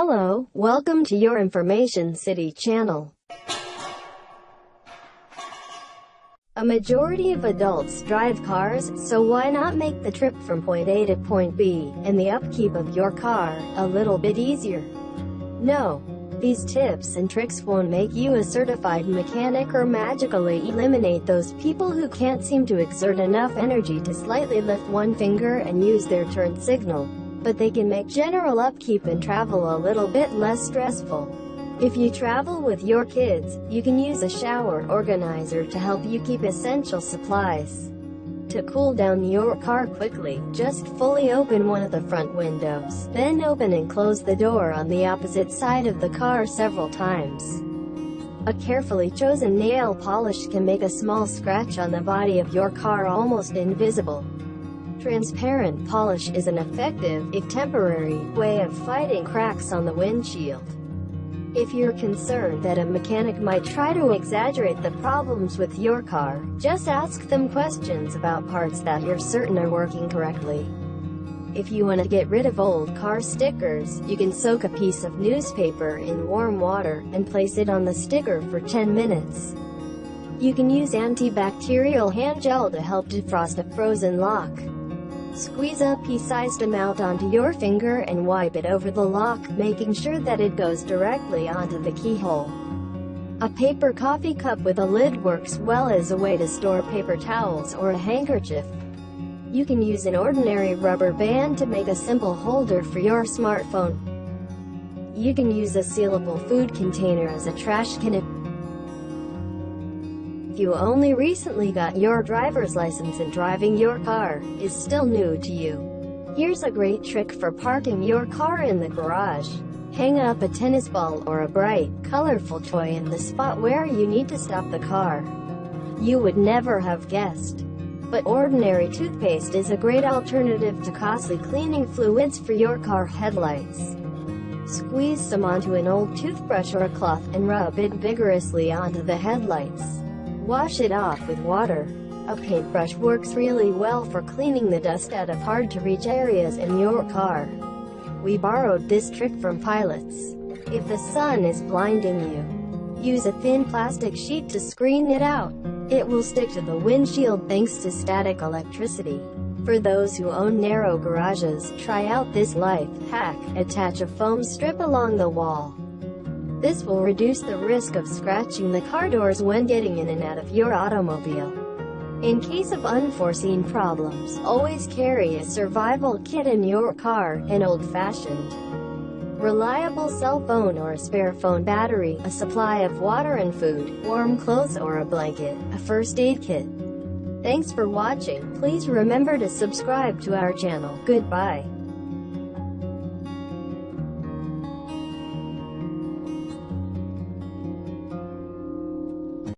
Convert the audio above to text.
Hello, welcome to your Information City channel. A majority of adults drive cars, so why not make the trip from point A to point B, and the upkeep of your car, a little bit easier? No. These tips and tricks won't make you a certified mechanic or magically eliminate those people who can't seem to exert enough energy to slightly lift one finger and use their turn signal. But they can make general upkeep and travel a little bit less stressful. If you travel with your kids, you can use a shower organizer to help you keep essential supplies. To cool down your car quickly, just fully open one of the front windows, then open and close the door on the opposite side of the car several times. A carefully chosen nail polish can make a small scratch on the body of your car almost invisible. Transparent polish is an effective, if temporary, way of fighting cracks on the windshield. If you're concerned that a mechanic might try to exaggerate the problems with your car, just ask them questions about parts that you're certain are working correctly. If you want to get rid of old car stickers, you can soak a piece of newspaper in warm water and place it on the sticker for 10 minutes. You can use antibacterial hand gel to help defrost a frozen lock. Squeeze a pea-sized amount onto your finger and wipe it over the lock, making sure that it goes directly onto the keyhole. A paper coffee cup with a lid works well as a way to store paper towels or a handkerchief. You can use an ordinary rubber band to make a simple holder for your smartphone. You can use a sealable food container as a trash can. If you only recently got your driver's license and driving your car is still new to you, here's a great trick for parking your car in the garage. Hang up a tennis ball or a bright, colorful toy in the spot where you need to stop the car. You would never have guessed, but ordinary toothpaste is a great alternative to costly cleaning fluids for your car headlights. Squeeze some onto an old toothbrush or a cloth and rub it vigorously onto the headlights. Wash it off with water. A paintbrush works really well for cleaning the dust out of hard-to-reach areas in your car. We borrowed this trick from pilots. If the sun is blinding you, use a thin plastic sheet to screen it out. It will stick to the windshield thanks to static electricity. For those who own narrow garages, try out this life hack. Attach a foam strip along the wall. This will reduce the risk of scratching the car doors when getting in and out of your automobile. In case of unforeseen problems, always carry a survival kit in your car, an old-fashioned, reliable cell phone or a spare phone battery, a supply of water and food, warm clothes or a blanket, a first aid kit. Thanks for watching. Please remember to subscribe to our channel. Goodbye.